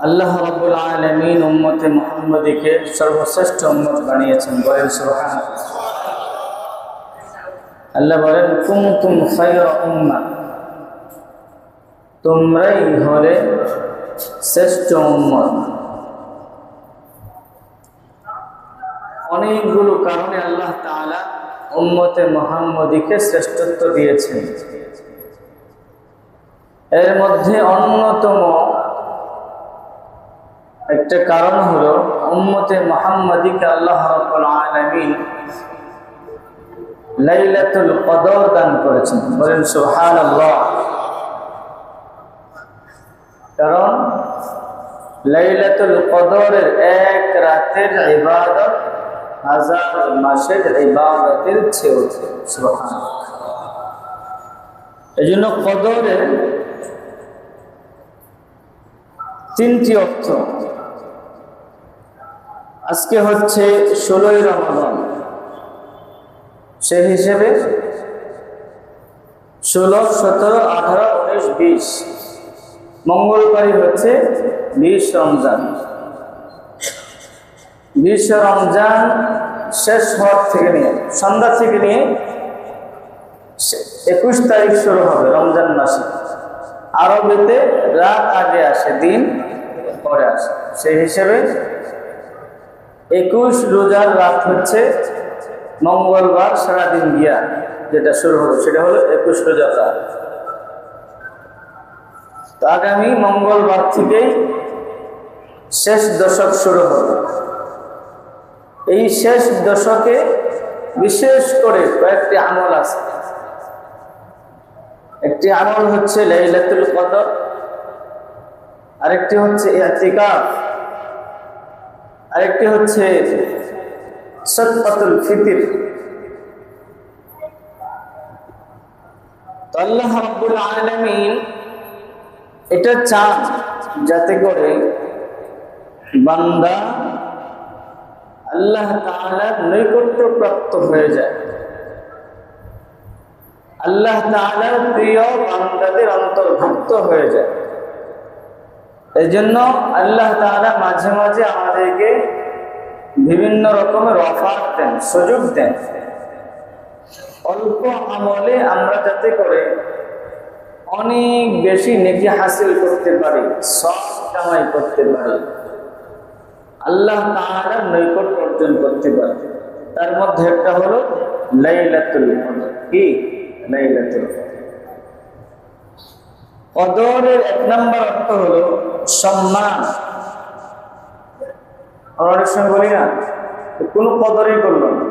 আল্লাহ রাব্বুল আলামিন উম্মতে মুহাম্মাদীকে সর্বশ্রেষ্ঠ উম্মত বানিয়েছেন। বলেন সুবহানাল্লাহ। আল্লাহ বলেন কুনতুম খায়রা উম্মাহ, তোমরাই হলে শ্রেষ্ঠ উম্মত। অনেকগুলো কারণে আল্লাহ তাআলা উম্মতে মুহাম্মাদীকে শ্রেষ্ঠত্ব দিয়েছেন। এর মধ্যে অন্যতম একটা কারণ হলো উম্মতে মুহাম্মাদীকে আল্লাহ রাব্বুল আলামিন লাইলাতুল কদর দান করেছেন। বলেন সুবহানাল্লাহ। কারণ লাইলাতুল কদরের এক রাতের ইবাদত হাজার মাসের ইবাদতের চেয়ে উত্তম। সুবহানাল্লাহ। এজন্য কদরের তিনটি অর্থ। আজকে হচ্ছে 16ই রমাদান, সেই হিসেবে 16, 17, 18, 19, 20 মঙ্গলবারই হচ্ছে 20 রমজান। 20 রমজান শেষ হওয়ার থেকে নিয়ে সন্ধ্যা থেকে নিয়ে 21 তারিখ শুরু হবে রমজান মাসে। আরবিতে রাত আগে আসে, দিন পরে আসে। সেই হিসেবে 21 রোজার রাত হচ্ছে মঙ্গলবার সারাদিন গিয়া যেটা শুরু হলো সেটা হলো 21 রোজার রাত। তো আগামী মঙ্গলবার থেকেই শেষ দশক শুরু হবে। এই শেষ দশকে বিশেষ করে কয়েকটি আমল আছে। একটি আমল হচ্ছে লাইলাতুল কদর, আরেকটি হচ্ছে ইতিকাফ, আরেকটি হচ্ছে সাদকাতুল ফিতর। তো আল্লাহ রাব্বুল আলামিন এটা চান যাতে করে বান্দা আল্লাহ তাআলার নৈকট্য প্রাপ্ত হয়ে যায়, আল্লাহ তাআলার প্রিয় বান্দাদের অন্তর্ভুক্ত হয়ে যায়। এই জন্য আল্লাহ তাআলা মাঝে মাঝে আমাদেরকে বিভিন্ন রকমের অফার দেন, সুযোগ দেন, অল্প আমলে আমরা যাতে করে অনেক বেশি নেকি হাসিল করতে পারি, সব কামাই করতে পারি, আল্লাহ তাআলার নৈকট্য অর্জন করতে পারি। তার মধ্যে একটা হলো লাইলাতুল কদর। কি লাইলাতুল কদর? কদরের এক নম্বর অর্থ হলো সম্মান। অনেক সময় বলি না, কোনো কদরই করলো না,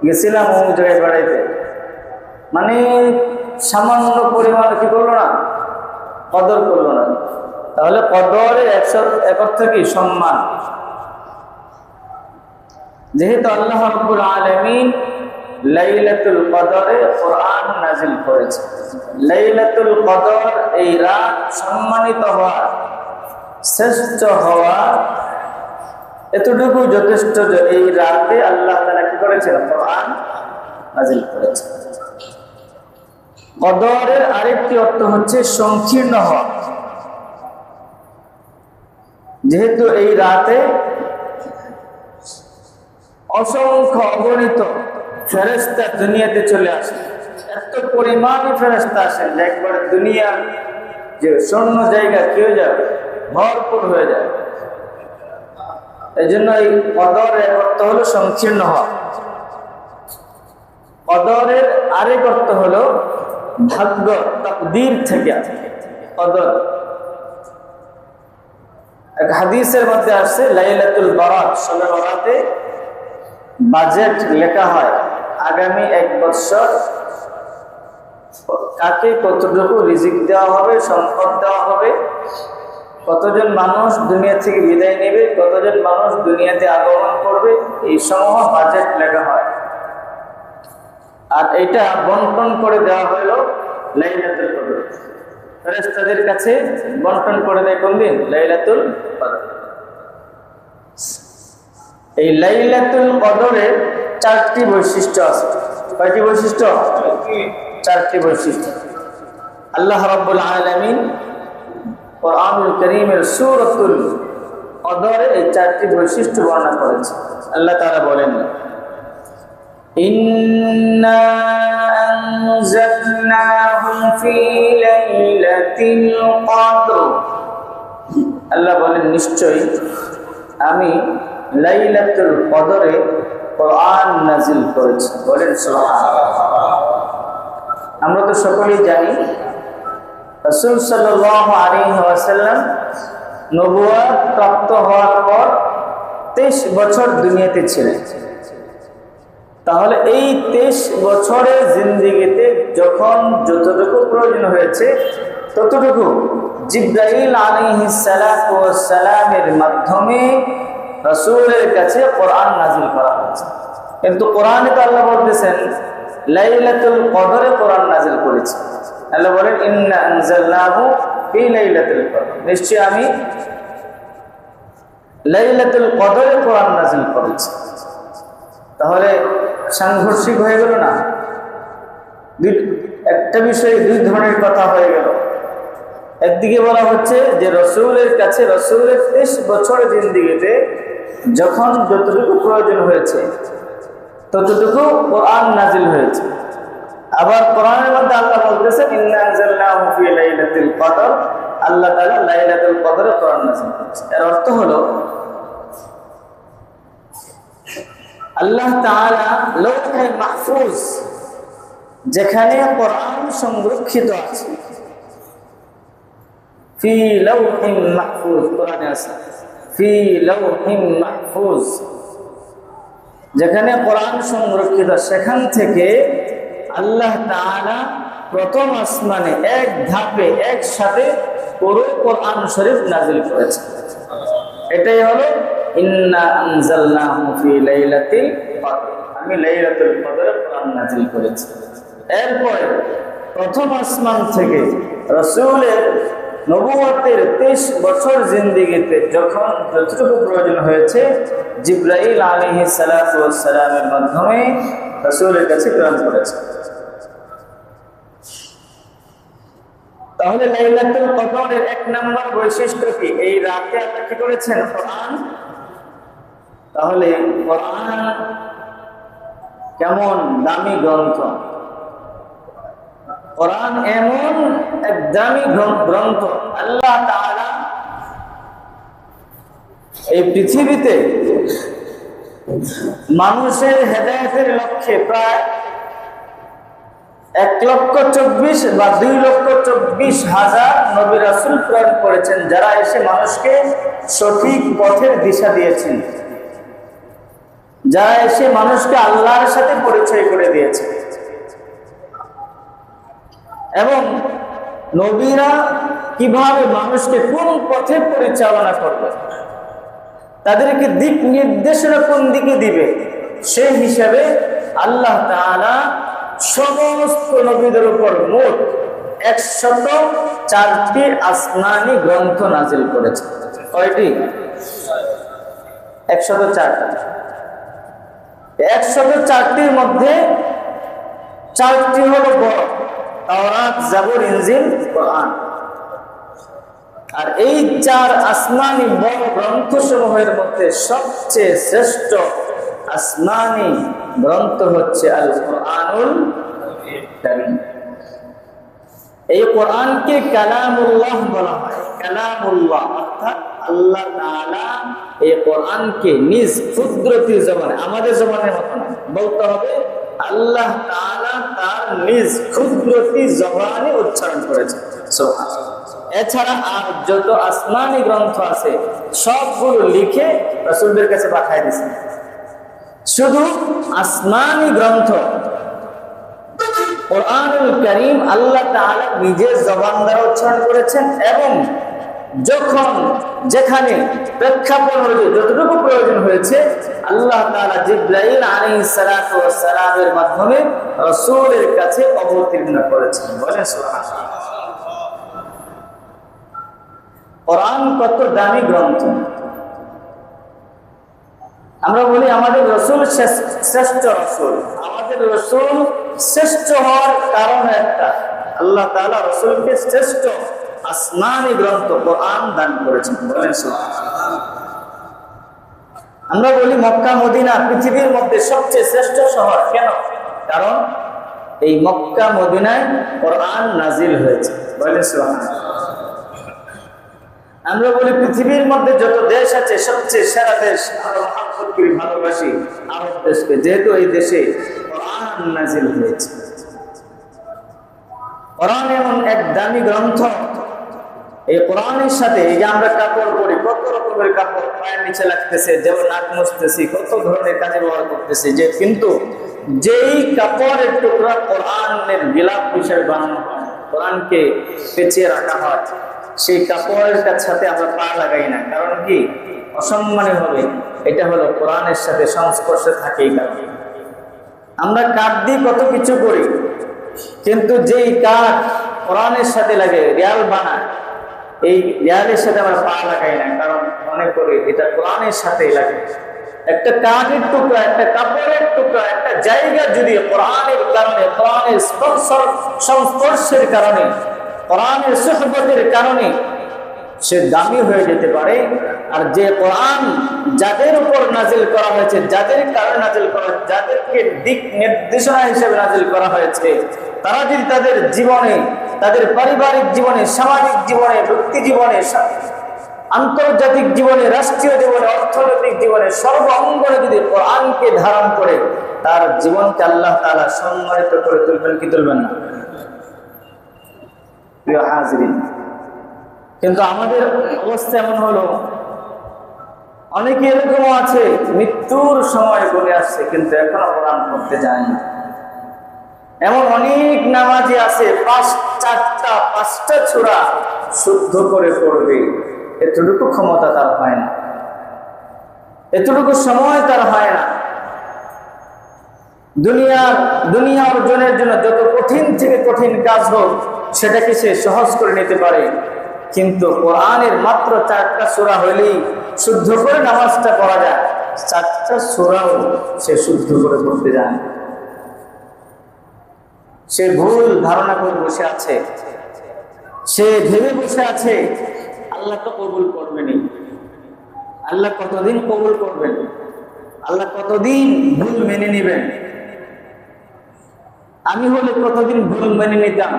গেছিলাম অমুক জায়গায় বেড়াইতে, মানে সামান্য পরিমাণ কি করলো না, কদর করলো না। তাহলে কদরের এক অর্থ কি সম্মান। যেহেতু আল্লাহ রাব্বুল আলামিন লাইলাতুল কদরে কোরআন নাজিল করেছে, লাইলাতুল কদর এই রাত সম্মানিত হওয়া, শ্রেষ্ঠ হওয়া এতটুকু যথেষ্ট যে এই রাতে আল্লাহ তাআলা কি করেছেন, কোরআন নাজিল করেছেন। কদরের আরেকটি অর্থ হচ্ছে সংকীর্ণ হওয়া। যেহেতু এই রাতে অসংখ্য অগণিত ফেরেশতা দুনিয়াতে চলে আসে, এত পরিমাণে ফেরেশতা আসেন যে একবারে দুনিয়া যে শূন্য জায়গা কি হয়ে যাবে, ভরপুর হয়ে যায়। এই জন্য এই কদরের অর্থ হলো সংকীর্ণ হওয়া। কদরের আরেক অর্থ হলো ভাগ্য, তাকদীর থেকে কদর। এক হাদিসের মধ্যে আসছে লাইলাতুল বারাত, শবে বরাতে বাজেট লেখা হয়, আগামী 1 বছর কাকে কতটুকু রিজিক দেওয়া হবে, সম্পদ দেওয়া হবে, কতজন মানুষ দুনিয়া থেকে বিদায় নেবে, কতজন মানুষ দুনিয়াতে আগমন করবে, এই সমূহ বাজেট লেখা হয়। আর এটা বন্টন করে দেওয়া হলো লাইলাতুল কদর। ফেরেশতাদের কাছে বন্টন করে দেয় কোন দিন, লাইলাতুল কদর। এই লাইলাতুল কদরের 4টি বৈশিষ্ট্য আছে। কয়টি বৈশিষ্ট্য? 4টি বৈশিষ্ট্য। আল্লাহ রাব্বুল আলামিন কোরআনুল কারীমের সূরাতুল কদরে এই চারটি বৈশিষ্ট্য বর্ণনা করেছে। আল্লাহ তাআলা বলেন, ইন্না আনজালনাহু ফি লাইলাতিল কদর। আল্লাহ বলেন, নিশ্চয়ই আমি লাইলাতুল কদরে কোরআন নাজিল করেছি। বলেন সুবহানাল্লাহ। আমরা তো সকলেই জানি রাসূল সাল্লাল্লাহু আলাইহি ওয়াসাল্লাম নবুয়ত প্রাপ্ত হওয়ার পর 23 বছর দুনিয়াতে ছিলেন। তাহলে এই 23 বছরের জিন্দেগিতে যখন যতটুকু প্রয়োজন হয়েছে ততটুকু জিবরাইল আলাইহিস সালাতু ওয়াস সালামের মাধ্যমে রাসূলের কাছে কোরআন নাযিল করা হয়েছে। কিন্তু কোরআনে তো আল্লাহ বলতেছেন লাইলাতুল কদরে কোরআন নাযিল করেছি। আল্লাহ বলেন, ইন্না আনজালনাহু ফি লাইলাতুল কদর, নিশ্চয় আমি লাইলাতুল কদরে কোরআন নাযিল করেছি। তাহলে সাংঘর্ষিক হয়ে গেল না? একটা বিষয়ে দুই ধরনের কথা হয়ে গেল। একদিকে বলা হচ্ছে যে রাসূলের কাছে রাসূলের 23 বছরের জিন্দেগিতে যখন যতটুকু প্রয়োজন হয়েছে ততটুকু কোরআন নাজিল হয়েছে। আবার কোরআনের মধ্যে আল্লাহ বলতেছেন, ইন্না আনজালনাহু ফি লাইলাতিল কদর, আল্লাহ তাআলা লাইলাতুল কদরে কোরআন নাজিল করেছেন। এর অর্থ হলো আল্লাহ তাআলা লৌহে মাহফুজ যেখানে কোরআন সংরক্ষিত আছে, ফি লাউহিন মাহফুজ, কোরআনে আছে ফি লাউহিন মাহফুজ, যেখানে কোরআন সংরক্ষিত সেখান থেকে আল্লাহ তাআলা প্রথম আসমানে এক ধাপে একসাথে পুরো কোরআন শরীফ নাজিল করেছেন। এটাই হলো ইন্না আনজালনাহু ফি লাইলাতিল কদর, আমি লাইলাতুল কদরে কোরআন নাজিল করেছি। এরপরে প্রথম আসমান থেকে রাসূলের নবুয়তের 23 বছর জিন্দেগিতে যখন যতটুকু প্রয়োজন হয়েছে জিবরাইল আলাইহিস সালাতু ওয়াস সালামের মাধ্যমে রাসূলের কাছে প্রেরণ করেছে। তাহলে লাইলাতুল কদরের এক নম্বর বৈশিষ্ট্য কি? এই রাতে আল্লাহ কি করেছেন? কোরআন। তাহলে কোরআন কেমন দামি গ্রন্থ! কোরআন এমন এক দামি গ্রন্থ, আল্লাহ তাআলা এই পৃথিবীতে মানুষের হেদায়েতের লক্ষ্যে প্রায় 1,24,000 বা 2,24,000 নবী রাসূল প্রেরণ করেছেন, যারা এসে মানুষকে সঠিক পথের দিশা দিয়েছেন, যারা এসে মানুষকে আল্লাহর সাথে পরিচয় করে দিয়েছে। এবং নবীরা কিভাবে মানুষকে কোন পথে পরিচালনা করবে, তাদেরকে দিক নির্দেশনা কোন দিকে দিবে, সেই হিসাবে আল্লাহ তাআলা সমস্ত নবীদের উপর মোট 104টি আসমানি গ্রন্থ নাজিল করেছে। কয়টি? 104টি। 104টির মধ্যে 4টি হলো বড়, তাওরাত, জাবুর, ইনজিল, কোরআন। আর এই 4 আসমানি বড় গ্রন্থসমূহের মধ্যে সবচেয়ে শ্রেষ্ঠ আসমানি গ্রন্থ হচ্ছে আল কোরআনুল কারীম। এই কোরআনকে কালামুল্লাহ বলা হয়। কালামুল্লাহ অর্থাৎ আল্লাহ তাআলা এই কোরআনকে নিজ কুদরতি জবানে, আমাদের জবানের মতো না, বলতে হবে আল্লাহ তাআলা তার নিজ কুদরতি জবানে উচ্চারণ করেছেন। সুবহানাল্লাহ। এছাড়া আর যত আসমানি গ্রন্থ আছে সবগুলো লিখে রাসূলদের কাছে পাঠিয়ে দিয়েছেন। শুধু আসমানি গ্রন্থ কোরআনুল কারীম আল্লাহ তাআলা নিজের জবান দ্বারা উচ্চারণ করেছেন, এবং যখন যেখানে প্রেক্ষাপট অনুযায়ী যতটুকু প্রয়োজন হয়েছে আল্লাহ তাআলা জিবরাইল আলাইহিস সালাতু ওয়াস সালামের মাধ্যমে রাসূলের কাছে অবতীর্ণ করেছেন। বলেন সুবহানাল্লাহ। কোরআন কত দামি গ্রন্থ! আমরা বলি আমাদের রাসূল শ্রেষ্ঠ রাসূল। আমাদের রাসূল শ্রেষ্ঠ হওয়ার কারণ একটা, আল্লাহ তাআলা রাসূলকে শ্রেষ্ঠ আসমানি গ্রন্থ কোরআন দান করেছেন। আমরা বলি মক্কা মদিনা পৃথিবীর মধ্যে সবচেয়ে শ্রেষ্ঠ শহর, কেন? কারণ এই মক্কা মদিনায় কোরআন নাজিল হয়েছে। আমরা বলি পৃথিবীর মধ্যে যত দেশ আছে সবচেয়ে সেরা দেশ, আমরা মহব্বত করি, ভালোবাসি আরব দেশকে, যেহেতু এই দেশে কোরআন নাজিল হয়েছে। কোরআন এমন এক দামি গ্রন্থ, এই কোরআনের সাথে এই যে আমরা কাপড় পরি, কত রকমের কাপড় পায়ের নিচে লাগতেছে, যেমন নাক মুছতেছি, কত ধরনের কাজে ব্যবহার করতেছি, যে কিন্তু যেই কাপড়ের টুকরা কোরআনের গিলাফ হিসেবে বানানো হয়, কোরআনকে পেঁচিয়ে রাখা হয়, সেই কাপড়ের সাথে আমরা পা লাগাই না। কারণ কি? অসম্মানী হবে। এটা হলো কোরআনের সাথে সংস্পর্শে থাকেই কারণে। আমরা কাঠ দিয়ে কত কিছু করি, কিন্তু যেই কাঠ কোরআনের সাথে লাগে, রিয়াল বানায়, এই রিয়ালের সাথে আমরা পা লাগাই না, কারণ মনে করি এটা কোরআনের সাথেই লাগে। একটা কাঠের টুকরা, একটা কাপড়ের টুকরা, একটা জায়গা যদি কোরআনের কারণে, কোরআনের সংস্পর্শের কারণে, কোরআনের সুহবতের কারণে সে দামি হয়ে যেতে পারে, আর যে কোরআন যাদের উপর নাজিল করা হয়েছে, যাদের কারণে নাজিল করা হয়েছে, যাদেরকে দিক নির্দেশনা হিসেবে নাজিল করা হয়েছে, তারা যদি তাদের জীবনে, তাদের পারিবারিক জীবনে, সামাজিক জীবনে, ব্যক্তি জীবনে, আন্তর্জাতিক জীবনে, রাষ্ট্রীয় জীবনে, অর্থনৈতিক জীবনে, সর্ব অঙ্গনে যদি কোরআনকে ধারণ করে, তার জীবনকে আল্লাহ তাআলা সম্মানিত করে তুলবেন কি তুলবেন না? প্রিয় হাজিরিন, কিন্তু আমাদের অবস্থা এমন হলো, অনেকে এরকম আছে মৃত্যুর সময় বলে আসছে কিন্তু এখনো কোরআন পড়তে যায় না। এমন অনেক নামাজি আছে পাঁচটা সূরা শুদ্ধ করে পড়বে, এতটুকু ক্ষমতা তার হয় না, এতটুকু সময় তার হয় না। দুনিয়া অর্জনের জন্য যত কঠিন থেকে কঠিন কাজ হোক সেটাকে সে সহজ করে নিতে পারে, কিন্তু কোরআনের মাত্র 4টা সূরা হইলেই শুদ্ধ করে নামাজটা পড়া যায়, 4টা সূরাও সে শুদ্ধ করে পড়তে যায়। সে ভুল ধারণা করে বসে আছে, সে ভেবে বসে আছে আল্লাহ তো কবুল করবেনই। আল্লাহ কতদিন কবুল করবেন? আল্লাহ কতদিন ভুল মেনে নেবেন? আমি হলে কতদিন ভুল মেনে নিতাম,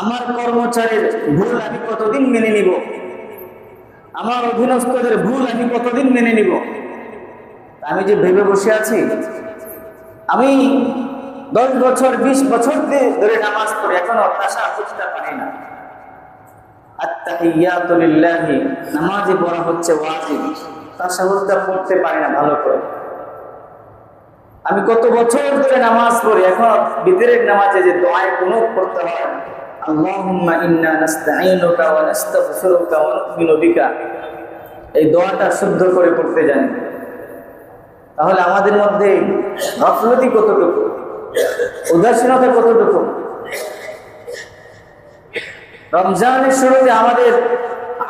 আমার কর্মচারীর ভুল আমি কতদিন মেনে নিব, আমার অধীনস্থদের ভুল আমি কতদিন মেনে নিব। আমি যে ভেবে বসে আছি, আমি 10 বছর 20 বছর ধরে নামাজ পড়ি, এখনো তাশাহুদ বুঝতে পারি না। আত-তাহিয়াতু লিল্লাহি, নামাজে পড়া হচ্ছে ওয়াজিব, তাশাহুদটা পড়তে পারি না ভালো করে। আমি কত বছর ধরে নামাজ পড়ি, এখন ভিতরের নামাজে যে দোয়ায়ে কুনুত পড়তে হয়, আল্লাহুম্মা ইন্না নাস্তাঈনুকা ওয়া নাস্তাগফিরুকা ওয়া নু'মিনু বিকা, এই দোয়াটা শুদ্ধ করে পড়তে জানি। তাহলে আমাদের মধ্যে গাফলতি কতটুকু, উদাসীনতা কতটুকু। রমজানের শুরুতে আমাদের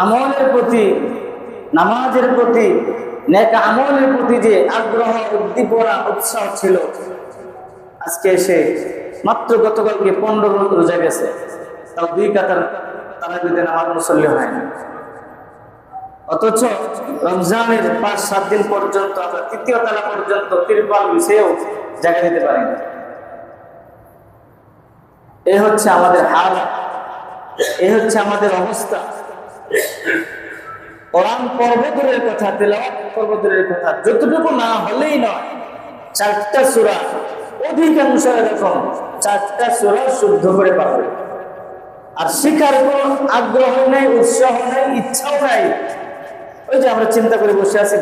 আমলের প্রতি, নামাজের প্রতি, নেক আমলের প্রতি যে আগ্রহ, উদ্দীপনা, উৎসাহ ছিল, আজকে এসে মাত্র গতকালকে 15 রোজা গেছে, তাও 2 কাতার তারাবিতে নামাজ মুসল্লি হয় না। অথচ রমজানের 5-7 দিন পর্যন্ত আমরা 3য় তালা পর্যন্ত তিরপাল বিছেও জায়গা দিতে পারি না। এই হচ্ছে আমাদের হাল, এই হচ্ছে আমাদের অবস্থা। কোরআন পর্বতের কথা, তেলাওয়াত পর্বতের কথা, যতটুকু না হলেই নয়, 4টা সূরা, অধিকাংশ এরকম 4টা সূরা শুদ্ধ করে পাবে, আর শিখার কোন আগ্রহ নেই, উৎসাহ নেই, ইচ্ছাও নাই। ওই যে আমরা চিন্তা করে বসে আছি,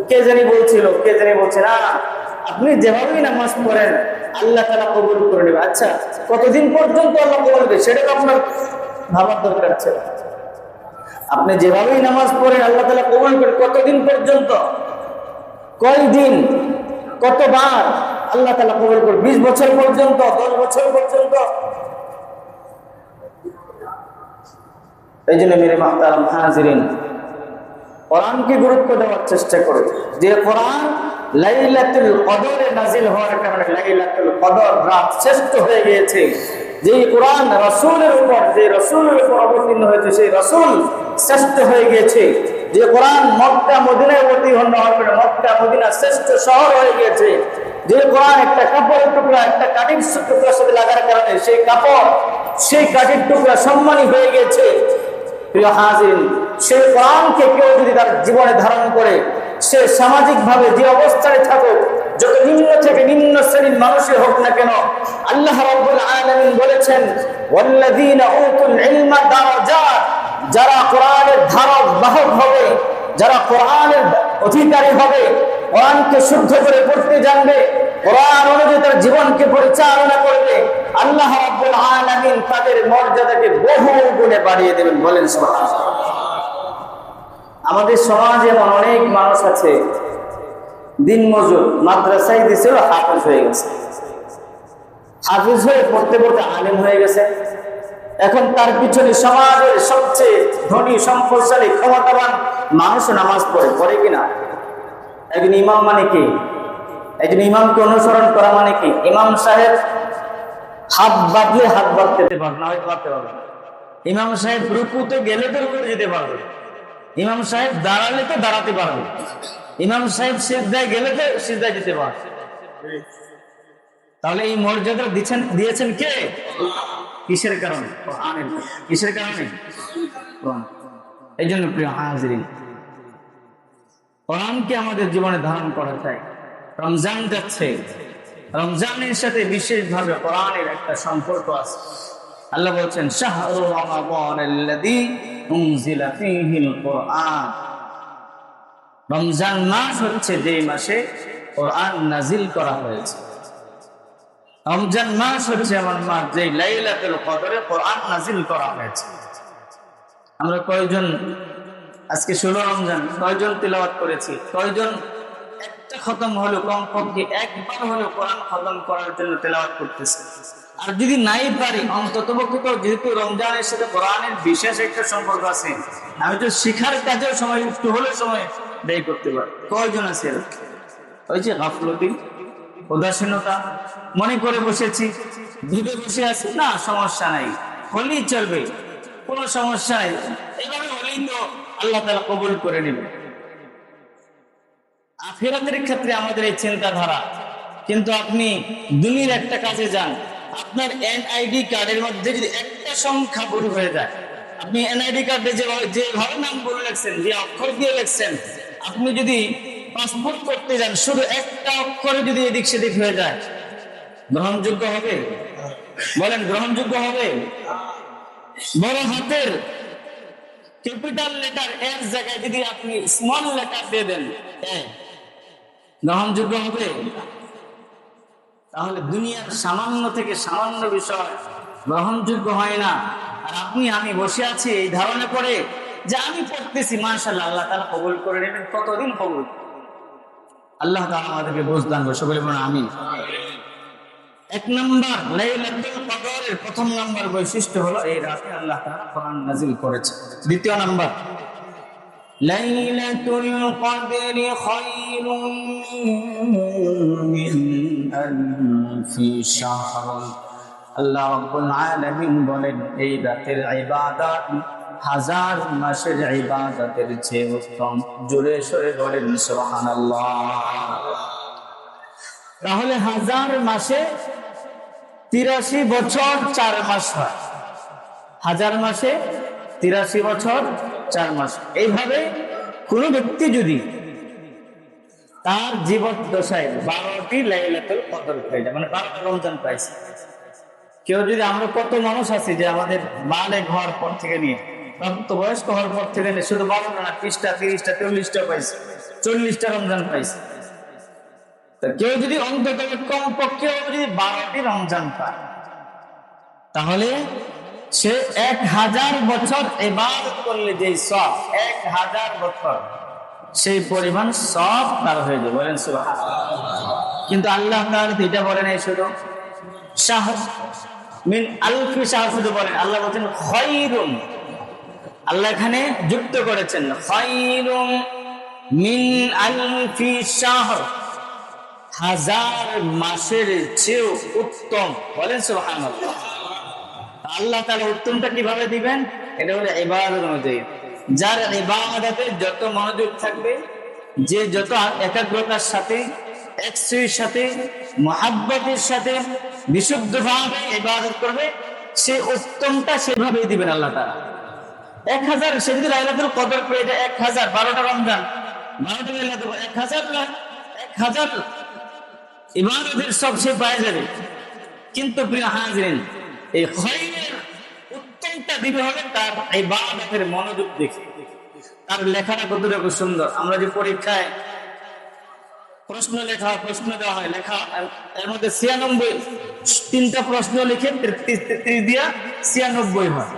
কে জানি বলছিল, কে জানি বলছে না, আপনি যেভাবেই নামাজ পড়েন আল্লাহ তাআলা কবুল করে নেবে। আচ্ছা, কতদিন পর্যন্ত আল্লাহ কবুল করবে সেটা তো আপনার ভাবার দরকার আছে। আপনি যেভাবেই নামাজ পড়েন আল্লাহ তাআলা কবুল করে, কতদিন পর্যন্ত, কয়দিন, কতবার আল্লাহ তাআলা কবুল করে? 20 বছর পর্যন্ত, 10 বছর পর্যন্ত? এই জন্য মেরে মাহতারাম হাজিরিন, কোরআনকে গুরুত্ব দেওয়ার চেষ্টা করে। যে কোরআন লাইলাতুল কদরে নাজিল হওয়ার কারণে লাইলাতুল কদর রাত শ্রেষ্ঠ হয়ে গিয়েছে, যে কোরআন রাসূলের উপর অবতীর্ণ হয়েছে, সেই রাসূল শ্রেষ্ঠ হয়ে গিয়েছে। যে কোরআন মক্কা মদিনায় অবতীর্ণ হবে, মক্কা মদিনা শ্রেষ্ঠ শহর হয়ে গিয়েছে। যে কোরআন একটা কাপড়ের টুকরা, একটা কাঠের টুকরার সাথে লাগার কারণে সেই কাপড়, সেই কাঠের টুকরা সম্মানী হয়ে গেছে। প্রিয় হাজির, সেই কোরআনকে কেউ যদি তার জীবনে ধারণ করে, সে সামাজিক ভাবে যে অবস্থায় থাকুক, যত নিম্ন থেকে নিম্ন শ্রেণীর মানুষই হোক না কেন, আল্লাহ রাব্বুল আলামিন বলেছেন ওয়াল্লাযীনা উতুল ইলমা দারাজাত, যারা কোরআনের ধারক বাহক হবে, যারা কোরআনের অধিকারী হবে, কোরআনকে শুদ্ধ করে পড়তে জানবে, কোরআন অনুযায়ী তার জীবনকে পরিচালনা করবে, আল্লাহ রাব্বুল আলামিন তাদের মর্যাদাকে বহু গুণে বাড়িয়ে দেবেন। বলেন সুবহানাল্লাহ। আমাদের সমাজে এমন অনেক মানুষ আছে, দিন মজুর, মাদ্রাসায় দিছিল, হাফেজ হয়ে গেছে, হাফেজ হয়ে পড়তে পড়তে আলেম হয়ে গেছে। এখন তার পিছনে সমাজের সবচেয়ে ধনী, সম্পদশালী, ক্ষমতাবান মানুষ নামাজ পড়ে কিনা? একজন ইমাম মানে কি? একজন ইমামকে অনুসরণ করা মানে কি? ইমাম সাহেব হাত বাঁধলে হাত বাঁধতে পারবে না, হয়তো বাঁধতে পারবে না। ইমাম সাহেব রুকুতে গেলে তো রুকুতে যেতে পারবে, ইমাম সাহেব দাঁড়ালে তো দাঁড়াতে পারবে, ইমাম সাহেব সিজদায় গেলে তো সিজদায় যেতে পারবে। তাহলে এই মর্যাদা দিয়েছেন কে? কিসের কারণে? কিসের কারণে? এই জন্য প্রিয় হাজিরিন, কোরআনকে আমাদের জীবনে ধারণ করা চাই। রমজান যাচ্ছে, রমজানের সাথে বিশেষভাবে কোরআনের একটা সম্পর্ক আছে। আল্লাহ বলছেন শাহরু রমাদানাল্লাযী উনজিলা ফীহিল কুরআন, রমজান মাস হচ্ছে যে মাসে কোরআন নাজিল করা হয়েছে। রমজান মাস হচ্ছে এমন মাস যে লাইলাতুল কদরে কোরআন নাজিল করা হয়েছে। আমরা কয়জন আজকে 16 রমজান কয়জন তিলাওয়াত করেছি? কয়জন একটা খতম হলো, কমপক্ষে একবার হলো কোরআন খতম করার জন্য তিলাওয়াত করতেছে? আর যদি নাই পারি, অন্ততপক্ষে তো, যেহেতু রমজানের সাথে কোরআনের বিশেষ একটা সম্পর্ক আছে, আমি তো শিখার কাজেও সময় একটু হলে সময় ব্যয় করতে পারি। কয়জন আছে? ওই যে গাফলতি, উদাসীনতা, মনে করে বসেছি, ভিড়ে বসে আছি, না সমস্যা নাই, হলেই চলবে, কোনো সমস্যা নাই, এভাবে হলেই তো আল্লাহ তাআলা কবুল করে নেবে। আখিরাতের ক্ষেত্রে আমাদের এই চিন্তাধারা। কিন্তু আপনি দুনিয়ার একটা কাজে যান, আপনার এনআইডি কার্ডের মধ্যে যদি একটা সংখ্যা ভুল হয়ে যায়, আপনি এনআইডি কার্ডে যেভাবে নাম বলে রাখছেন, যে অক্ষর দিয়ে লিখছেন, আপনি যদি পাসপোর্ট করতে যান, শুধু একটা অক্ষরে যদি এদিক সেদিক হয়ে যায়, গ্রহণযোগ্য হবে? বলেন, গ্রহণযোগ্য হবে? বড় হাতের ক্যাপিটাল লেটার এর জায়গায় যদি আপনি স্মল লেটার দিয়ে দেন, গ্রহণযোগ্য হবে? তাহলে দুনিয়ার সামান্য থেকে সামান্য বিষয় গ্রহণযোগ্য হয় না। আর আমি বসে আছি এই ধারণা করে যে আমি পড়তেছি, মাশাআল্লাহ, আল্লাহ তাআলা কবুল করে নেবেন। কতদিন কবুল? আল্লাহ তাআলা আমাদেরকে বুঝদান করুন, সকলে বলুন আমিন। এক নম্বর, লাইলাতুল কদরের প্রথম নম্বর বৈশিষ্ট্য হলো এই রাতে আল্লাহ তাআলা কোরআন নাযিল করেছে। দ্বিতীয় নম্বর, লাইলাতুল কদরি খায়রুম মিন আলফি শাহর। আল্লাহ রাব্বুল আলামিন বলেন, এই রাতের ইবাদত হাজার মাসের ইবাদতের চেয়ে উত্তম। জোরে সরে বলেন সুবহানাল্লাহ। তাহলে হাজার মাসে 83 বছর 4 মাস হয়। হাজার মাসে 83 বছর 4 মাস। এইভাবে কোন ব্যক্তি যদি তার জীবদ্দশায় 12টি লাইলাতুল কদর পেয়ে যায়, মানে 12টা রমজান পাইছে। কেউ যদি, আমরা কত মানুষ আছি যে আমাদের বালেগ হওয়ার পর থেকে নিয়ে প্রাপ্তবয়স্ক হওয়ার পর থেকে নিয়ে শুধু 12টা না, 30টা, 30টা, 40টা পাইছে, 40টা রমজান পাইছে। কেউ যদি অন্তত কমপক্ষে যদি 12টি রমজান পায়, তাহলে সে 1000 বছর ইবাদত করলে যে সওয়াব, 1000 বছর সেই পরিমাণ সওয়াব তার হয়ে যাবে। বলেন সুবহানাল্লাহ। কিন্তু আল্লাহ তাআলা এটা বলেন, এই শুধু শাহর মিন আলফি শাহর শুধু বলেন, আল্লাহ বলেন খায়রুম। আল্লাহ এখানে যুক্ত করেছেন খায়রুম মিন আলফি শাহর, হাজার মাসের চেয়েও উত্তম। বলেন সুবহানাল্লাহ। আল্লাহ তাআলা উত্তমটা কিভাবে দিবেন? এটা হলো ইবাদত অনুযায়ী। যার ইবাদতে যত মনোযোগ থাকবে, যে যত একাগ্রতার সাথে, একসুইর সাথে, মহাব্বতের সাথে বিশুদ্ধভাবে ইবাদত করবে, সে উত্তমটা সেভাবেই দিবেন আল্লাহ তাআলা। 1000 সে যদি লাইলাতুল কদর পেয়ে যায়, 1000 12টা রমজান, 12টা লাইলাতুল 1000 ইবাদতের সব সে পায় যাবে। কিন্তু প্রিয় হাজিরিন, এই খায়রের উত্তমটা দিতে হবে তার ইবাদতের মনোযোগ দেখে, তার লেখাটা কতটুকু সুন্দর। আমরা যে পরীক্ষায় প্রশ্ন দেওয়া হয়, লেখা এর মধ্যে 96 3টা প্রশ্ন লিখে 33 দিয়া 96 হয়,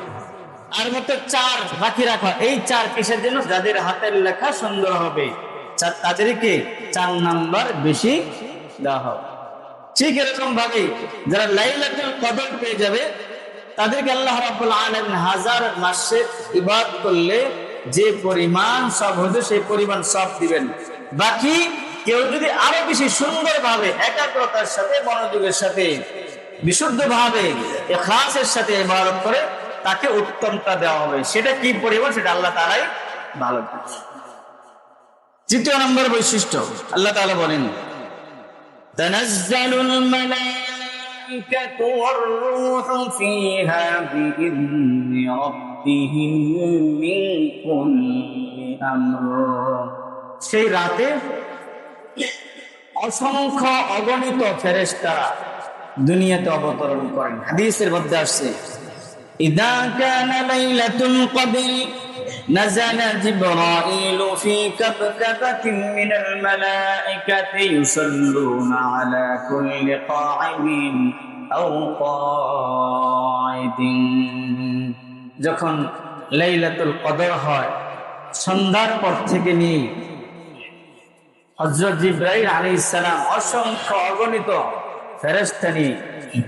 আর মতো 4 বাকি রাখা। এই 4 কিসের জন্য? যাদের হাতের লেখা সুন্দর হবে তাদেরকে 4 নাম্বার বেশি দেওয়া হবে। ঠিক এরকম ভাবে যারা লাইলাতুল কদর পেয়ে যাবে তাদেরকে আল্লাহ রাব্বুল আলামিন 1000 মাসে ইবাদত করলে যে পরিমাণ সব হতো সেই পরিমাণ সব দিবেন। বাকি কেউ যদি আরো বেশি সুন্দরভাবে একাগ্রতার সাথে, মনোযোগের সাথে, বিশুদ্ধভাবে ইখলাসের সাথে ইবাদত করে তাকে উত্তমটা দেওয়া হবে। সেটা কি পরিমাণ সেটা আল্লাহ তাআলাই ভালো জানেন। তৃতীয় নম্বর বৈশিষ্ট্য, আল্লাহ তাআলা বলেন তানাজ্জালুল মালাইকাতু ওয়ার রূহু ফিহা বিইذনি রাব্বিহিম মিন কুল্লি আমর। সেই রাতে অসংখ্য অগণিত ফেরেশতারা দুনিয়াতে অবতরণ করেন। হাদিসের মধ্যে আসছে ইযা কানা লাইলাতুল কদর نزل جبرائيل في كبكبة من الملائكة يصلون على كل قاعد أو قاعد। যখন লাইলাতুল কদর হয় সন্ধ্যার পর থেকে নিয়ে হযরত জিবরাইল আলাইহিস সালাম অসংখ্য অগণিত ফেরেশতা নিয়ে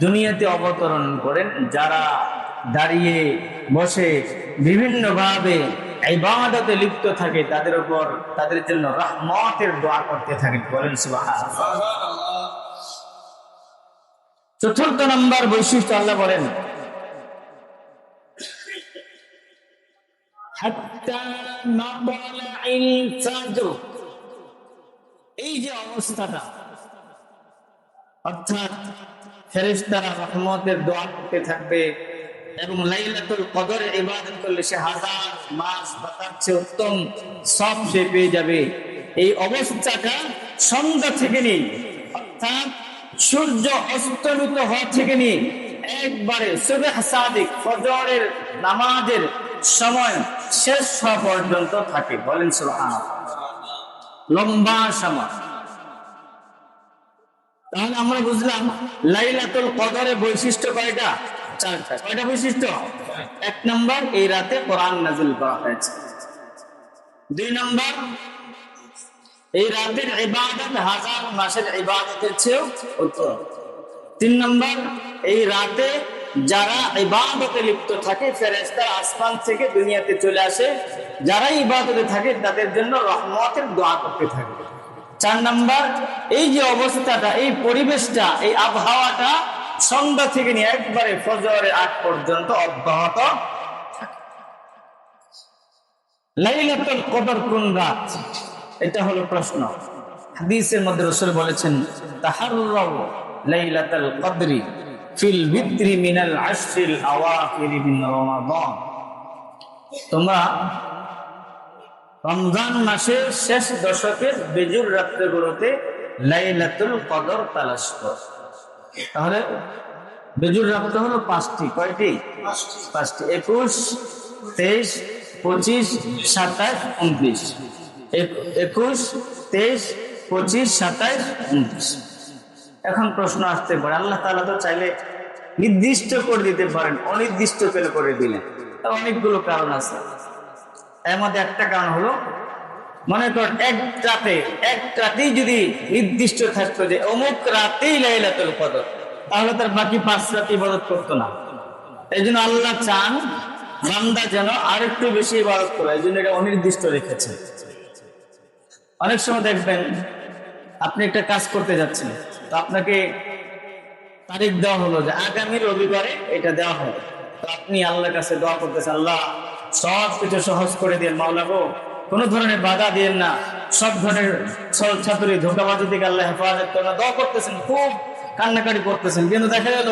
দুনিয়াতে অবতরণ করেন। যারা দাঁড়িয়ে বসে বিভিন্ন ভাবে ইবাদতে লিপ্ত থাকে তাদের উপর, তাদের জন্য রহমতের দোয়া করতে থাকেন। বলেন সুবহানাল্লাহ। চতুর্থ নম্বর বৈশিষ্ট্য আল্লাহ বলেন হাত্তা মাতলাইল ফাজর। এই যে অবস্থাটা, অর্থাৎ ফেরেশতারা রহমতের দোয়া করতে থাকবে এবং লাইলাতুল কদরের ইবাদত করলে সে 1000 মাস বা তার চেয়ে উত্তম সব সে পেয়ে যাবে। এই অবস্থাটা সন্ধ্যা থেকে নিয়ে, অর্থাৎ সূর্য অস্তমিত হওয়া থেকে নিয়ে একবারে সুবহ সাদিক ফজরের নামাজের সময় শেষ হওয়া পর্যন্ত থাকে। বলেন সুবহানাল্লাহ। লম্বা সময়। তাহলে আমরা বুঝলাম লাইলাতুল কদরের বৈশিষ্ট্য কয়টা? 4টা। কয়টা বৈশিষ্ট্য? 1 নম্বর, এই রাতে কোরআন নাযিল করা হয়েছে। 2 নম্বর, এই রাতের ইবাদত 1000 মাসের ইবাদতের চেয়ে উত্তম। 3 নম্বর, এই রাতে যারা ইবাদতে লিপ্ত থাকে ফেরেশতারা আসমান থেকে দুনিয়াতে চলে আসে, যারা ইবাদতে থাকে তাদের জন্য রহমতের দোয়া করতে থাকে। 4 নম্বর, এই যে অবস্থাটা, এই পরিবেশটা, এই আবহাওয়াটা সন্ধ্যা থেকে নিয়ে একবারে ফজরের আগ পর্যন্ত অব্যাহত থাকে। লাইলাতুল কদর কোন রাত? এটা হলো প্রশ্ন। হাদিসের মধ্যে রাসূল বলেছেন তাহাররাউ লাইলাতুল কদরি ফিল বিত্রি মিনাল আশরিল আওয়াখির মিন রমাদান। তোমরা রমজান মাসের শেষ দশকের বেজুর রাত্রিগুলোতে লাইলাতুল কদর তালাশ করো। তাহলে বেজুর রাত্রি হলো 5টি। কয়টি? 5টি। 21, 23, 25, 27, 29। 21, 23, 25, 27, 29। এখন প্রশ্ন আসতে পারে, আল্লাহ তাআলা তো চাইলে নির্দিষ্ট করে দিতে পারেন, অনির্দিষ্ট করে দিলেন। তার অনেকগুলো কারণ আছে। এর মধ্যে একটা কারণ হলো, মনে করেন এক রাতেই যদি নির্দিষ্ট থাকতো যে অমুক রাতেই লাইলাতুল কদর, তাহলে তার বাকি 5 রাত ইবাদত করতো না। এই জন্য আল্লাহ চান বান্দা যেন আরেকটু বেশি ইবাদত করে, এই জন্য এটা অনির্দিষ্ট রেখেছেন। অনেক সময় দেখবেন আপনি একটা কাজ করতে যাচ্ছেন, তো আপনাকে তারিখ দেওয়া হলো যে আগামী রবিবারে এটা দেওয়া হবে, তো আপনি আল্লাহর কাছে দোয়া করতেছেন, আল্লাহ সব কিছু সহজ করে দিন মাওলা গো, কোনো ধরনের বাধা দিয়েন না, সব ধরনের ছল ছাতুরি ধোঁকাবাজি থেকে আল্লাহ হেফাজত করেন, দোয়া করতেছেন, খুব কান্নাকাটি করতেছেন। কিন্তু দেখা গেল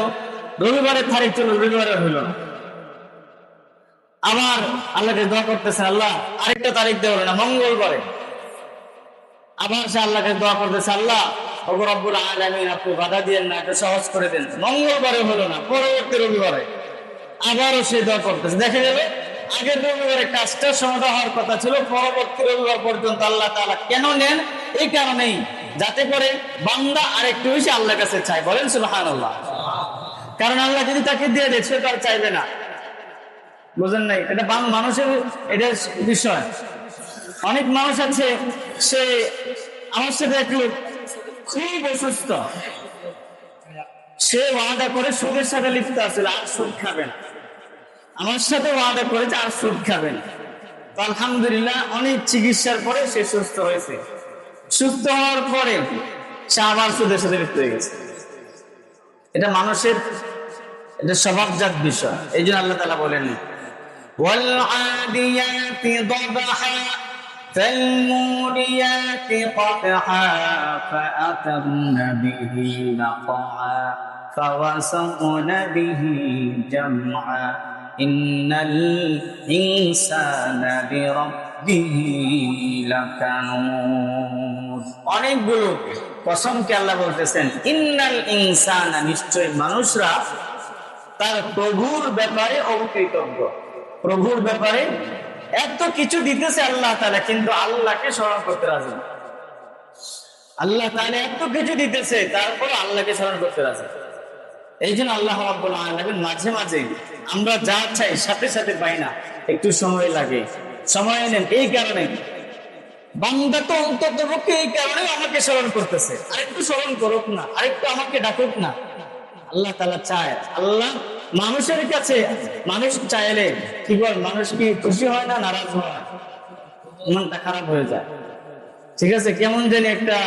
রবিবারের তারিখ চলো, রবিবারে হইল না। আবার আল্লাহকে দোয়া করতেছেন, আল্লাহ আরেকটা তারিখ দেওয়া না, মঙ্গলবারে। আবার সে আল্লাহকে দোয়া করতেছে, আল্লাহ ওগো রব্বুল আলামিন আপনি বাধা দিয়েন না, একটু সহজ করে দেন। মঙ্গলবারে হলো না, পরবর্তী রবিবারে আবারও সে দোয়া করতেছে। দেখা যাবে আগের রবিবারে কাজটা সমাধা হওয়ার কথা ছিল, পরবর্তী রবিবার পর্যন্ত আল্লাহ তাআলা কেন নেন? এই কারণেই যাতে করে বান্দা আরেকটু বেশি আল্লাহর কাছে চায়। বলেন সুবহানাল্লাহ। কারণ আল্লাহ যদি তাকে দিয়ে দেয়, সে তো আর চাইবে না। বুঝেন নাই? এটা মানুষের এটা বিষয়। অনেক মানুষ আছে, সে আমার সাথে এক লোক খুব অসুস্থ, সে ওয়াদা করে সুদের সাথে লিপ্ত আছে, আর সুদ খাবেন। আমার সাথে ওয়াদা করেছে আর সুদ খাবেন। তো আলহামদুলিল্লাহ অনেক চিকিৎসার পরে সে সুস্থ হয়েছে। সুস্থ হওয়ার পরে সে আবার সুদের সাথে লিপ্ত হয়ে গেছে। এটা মানুষের এটা স্বভাবজাত বিষয়। এই জন্য আল্লাহ তাআলা বলেন, والعاديات ضبحا فالموريات قدحا فأثرن به نقعا فوسطن به جمعا إن الإنسان لربه لكنود। অনেকগুলো কসমকে আল্লাহ বলতেছেন, ইন্নাল ইনসানা, নিশ্চয় মানুষরা তার প্রভুর ব্যাপারে অকৃতজ্ঞ। প্রভুর ব্যাপারে এত কিছু দিতেছে আল্লাহ তাআলা, কিন্তু আল্লাহকে স্মরণ করতে রাজি না। আল্লাহ তাআলা এত কিছু দিতেছে, তারপর আল্লাহকে স্মরণ করতে রাজি। এই জন্য আল্লাহ রাব্বুল আলামিন মাঝে মাঝে আমরা যা চাই সাথে সাথে পাই না, একটু সময় লাগে। সময় নেন, এই কারণে বান্দা তো অন্ততপক্ষে এই কারণে আমাকে স্মরণ করতেছে, আরেকটু স্মরণ করুক না, আরেকটু আমাকে ডাকুক না। আল্লাহ তাআলা চায়। আল্লাহ মানুষের কাছে, মানুষ চাইলে কি বল, মানুষ কি খুশি হয় না, নারাজ হয়, মনটা খারাপ হয়ে যায়। ঠিক আছে, কেমন জানি একটা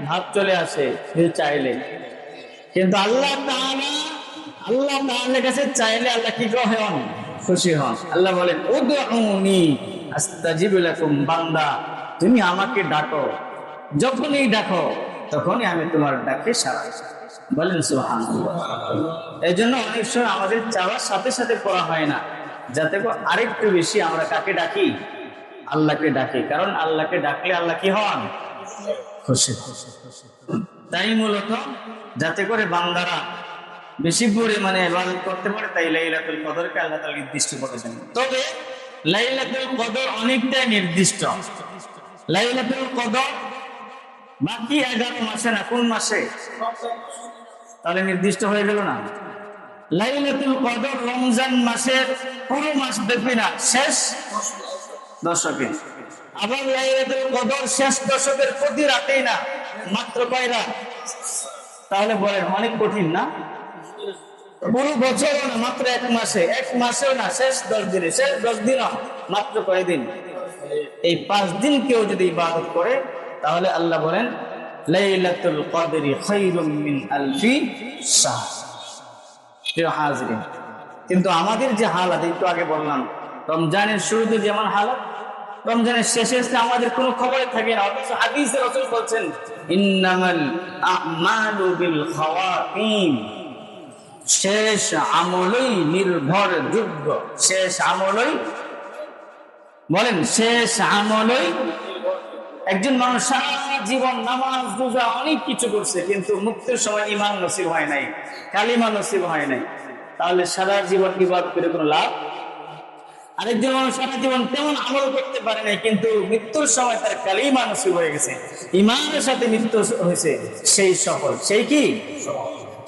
ভাব চলে আসে চাইলে। কিন্তু আল্লাহ তাআলার কাছে চাইলে আল্লাহ কি হন? খুশি হন। আল্লাহ বলেন, উদউনি আস্তাজিব লাকুম, বান্দা তুমি আমাকে ডাকো, যখনই ডাকো তখনই আমি তোমার ডাকে সাড়া দিই। বলেন সুবহানাল্লাহ। এই জন্য অনেক সময় আমাদের চাওয়ার সাথে সাথে পড়া হয় না, যাতে আরেকটু বেশি আমরা কাকে ডাকি? আল্লাহকে ডাকি। কারণ আল্লাহকে ডাকলে আল্লাহ কি হন? খুশি। তাই মূলত যাতে করে বান্দারা বেশি পরিমাণে ইবাদত করতে পারে, তাই লাইলাতুল কদরকে আল্লাহ তাআলা নির্দিষ্ট করেছেন। তবে লাইলাতুল কদর অনেকটাই নির্দিষ্ট। লাইলাতুল কদর বাকি 11 মাসে না, কোন মাসে? তাহলে নির্দিষ্ট হয়ে গেল না? লাইলাতুল কদর রমজান মাসের পুরো মাস ব্যাপী না, শেষ দশকে। আবার লাইলাতুল কদর শেষ দশকের প্রতি রাতেই না, মাত্র কয় রাত? তাহলে বলেন অনেক কঠিন না? পুরো বছরও না, মাত্র এক মাসে, এক মাসেও না, শেষ 10 দিনে, শেষ 10 দিনও মাত্র কয়দিন? এই 5 দিন কেউ যদি ইবাদত করে, তাহলে আল্লাহ বলেন লাইলাতুল কদরি খায়রুম মিন আলফি শাহর। প্রিয় হাজিরিন, কিন্তু আমাদের যে হালাত, একটু আগে বললাম, রমজানের শুরুতে যেমন হালাত, রমজানের শেষে আমাদের কোনো খবরে থাকে না। অথচ হাদিসে রাসূল বলছেন, ইন্নামাল আমালু বিল খাওয়াতিম, শেষ আমলই নির্ভরযোগ্য। শেষ আমলই, বলেন শেষ আমলই। একজন মানুষ সারা জীবন নামাজ রোজা অনেক কিছু করছে, কিন্তু মুক্তির সময় ঈমান নসিব হয় নাই, কালিমা নসিব হয় নাই, তাহলে সারা জীবন ইবাদত করে কোনো লাভ? আরেকজন মানুষ সারা জীবন তেমন আমল করতে পারে নাই, কিন্তু মৃত্যুর সময় তার কালিমা নসিব হয়ে গেছে, ঈমানের সাথে মৃত্যু হয়েছে, সেই সফল। সেই কি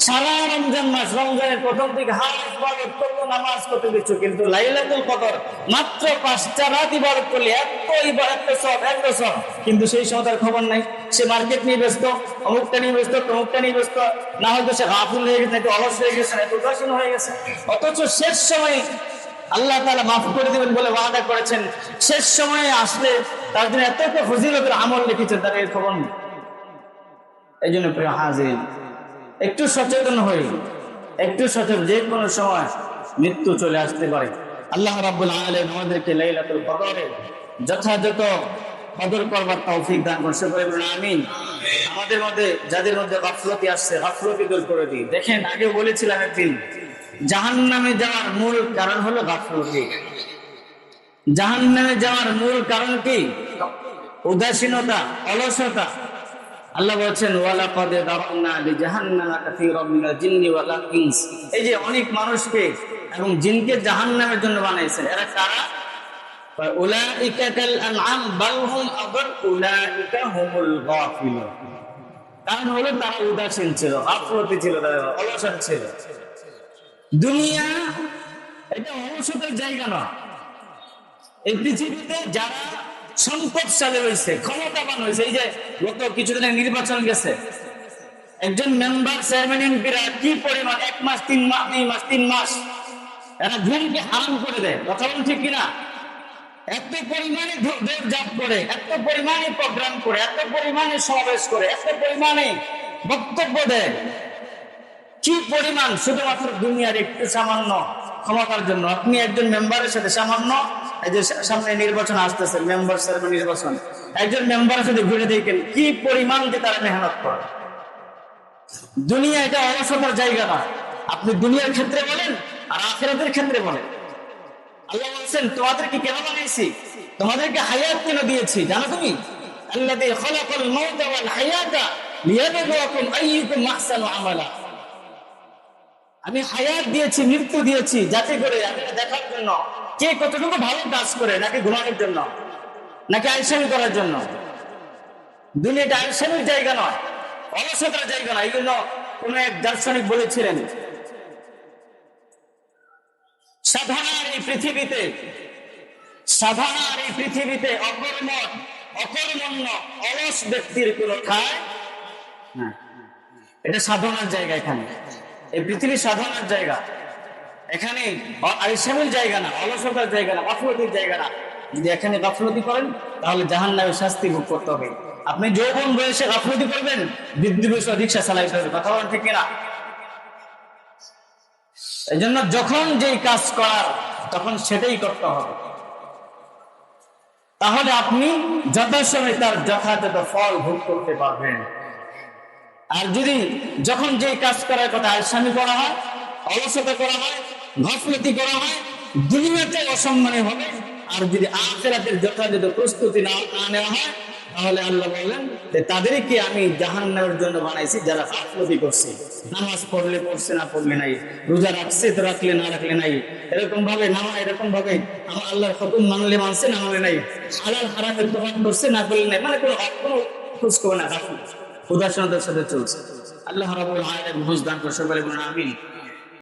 সারা রমজান মাস, রমজানের প্রথম দিকে ইবাদত করলো, নামাজ করতে দিচ্ছ, কিন্তু লাইলাতুল কদর মাত্র 5টা রাত ইবাদত করলে এত সব, কিন্তু সেই সময় তার খবর নাই। সে মার্কেট নিয়ে ব্যস্ত, অমুকটা নিয়ে ব্যস্ত, তমুকটা নিয়ে ব্যস্ত, না হয়তো সে গাফিল হয়ে গেছে, একটু অলস হয়ে গেছে, একটু উদাসীন হয়ে গেছে। অথচ শেষ সময় আল্লাহ তাআলা মাফ করে দিবেন বলে ওয়াদা করেছেন। শেষ সময়ে আসলে তার জন্য এত ফজিলতের আমল লিখেছেন, তার এর খবর নেই। এই জন্য প্রিয় হাজির, একটু সচেতন হই, একটু সচেতন। যে কোনো সময় মৃত্যু চলে আসতে পারে। আল্লাহ রাব্বুল আলামিন আমাদেরকে লাইলাতুল কদরে যথাযথ কদর করবার তৌফিক দান করুন, সকলে বলুন আমিন। আমাদের মধ্যে যাদের মধ্যে গাফলতি আসছে, গাফলতি দূর করে দিই। দেখেন, আগে বলেছিলাম একদিন, জাহান্নামে যাওয়ার মূল কারণ হলো গাফলতি। জাহান্নামে যাওয়ার মূল কারণ কি? উদাসীনতা, অলসতা। আল্লাহ বলছেন ওয়ালাকাদ দারানা লিজাহান্নামা কাসীরাম মিনাল জিন্নি ওয়াল ইনস। এই যে অনেক মানুষকে এবং জিনকে জাহান্নামের জন্য বানাইছেন, এরা কারা? উলাইকা কাল আনআম বাল হুম আদাল উলাইকা হুমুল গাফিলুন। কারণ হলো তারা উদাসীন ছিল, গাফলতি ছিল, তারা অলসতা ছিল। দুনিয়া এটা অলসতার জায়গা না। এই পৃথিবীতে যারা সম্পদশালী হয়েছে, ক্ষমতাবান হয়েছে, এই যে গত কিছুদিন নির্বাচন গেছে, একজন মেম্বার, চেয়ারম্যান, এমপিরা কি পরিমাণ 1 মাস 3 মাস 2 মাস 3 মাস এরা ঘুমকে হারাম করে দেয়। কথা বলুন ঠিক কিনা? এত পরিমাণে জাপ করে, এত পরিমাণে প্রোগ্রাম করে, এত পরিমাণে সমাবেশ করে, এত পরিমাণে বক্তব্য দেয়, কি পরিমাণ শুধুমাত্র দুনিয়ার একটু সামান্য ক্ষমতার জন্য। আপনি একজন মেম্বারের সাথে সামান্য, এই যে সামনে নির্বাচন আসতেছে, মেম্বার চেয়ারম্যান নির্বাচন, একজন মেম্বারের সাথে ঘুরে দেখেন কি পরিমাণ যে তারা মেহনত করে। দুনিয়া এটা অলসতার জায়গা না। আপনি দুনিয়ার ক্ষেত্রে বলেন আর আখিরাতের ক্ষেত্রে বলেন। আল্লাহ বলছেন তোমাদেরকে কেন বানাইছি? তোমাদেরকে হায়াত কেন দিয়েছি জানো তুমি? আল্লাযী খালাকাল মাউতা ওয়াল হায়াতা লিয়াবলুয়াকুম আইয়ুকুম আহসানু আমালা। আমি হায়াত দিয়েছি, মৃত্যু দিয়েছি, যাতে করে আমি দেখার জন্য কে কতটুকু ভালো কাজ করে, নাকি ঘুমানোর জন্য, নাকি আইসামি করার জন্য। দুনিয়াটা আইসামির জায়গা নয়, অলসতার জায়গা নয়। এই জন্য কোন এক দার্শনিক বলেছিলেন, সাধারণ এই পৃথিবীতে অকর্মণ্য অলস ব্যক্তির কোন ঠাঁই না। এটা সাধনার জায়গা। এখানে এই পৃথিবী সাধনার জায়গা, এখানে আইসামির জায়গা না, অলসতার জায়গা না, গাফলতির জায়গা না। যদি এখানে গাফলতি করেন তাহলে জাহান্নামের শাস্তি ভোগ করতে হবে। আপনি যৌবন বয়সে গাফলতি করবেন, বৃদ্ধ বয়সে রিকশা চালাইতে হবে। কথা বলেন ঠিক কিনা? এই জন্য যখন যেই কাজ করার তখন সেটাই করতে হবে, তাহলে আপনি যথাসময়ে তার যথাযথ ফল ভোগ করতে পারবেন। আর যদি যখন যেই কাজ করার কথা আলসামি করা হয়, অলসতা করা হয়, গাফলতি করা হয়, দুনিয়াতে অসম্মানী হবে। আর যদি আখিরাতের যথাযথ প্রস্তুতি না নেওয়া হয়, তাহলে আল্লাহ বললেন যে তাদেরকে আমি জাহান্নামের জন্য বানাইছি যারা গাফলতি করছে। নামাজ পড়লে পড়ছে, না পড়লে নাই, রোজা রাখছে তো রাখলে, না রাখলে নাই, এরকম ভাবে এরকম ভাবে আমার আল্লাহর হুকুম মানলে মানছে, না মানলে নাই, হালাল হারামের দোকান করছে, না করলে নাই, মানে কোনো খোঁজ খবর না, উদাসীনতার সাথে চলছে। আল্লাহ রাব্বুল আলামিন বুঝ দান করে, সকলে বলুন আমিন।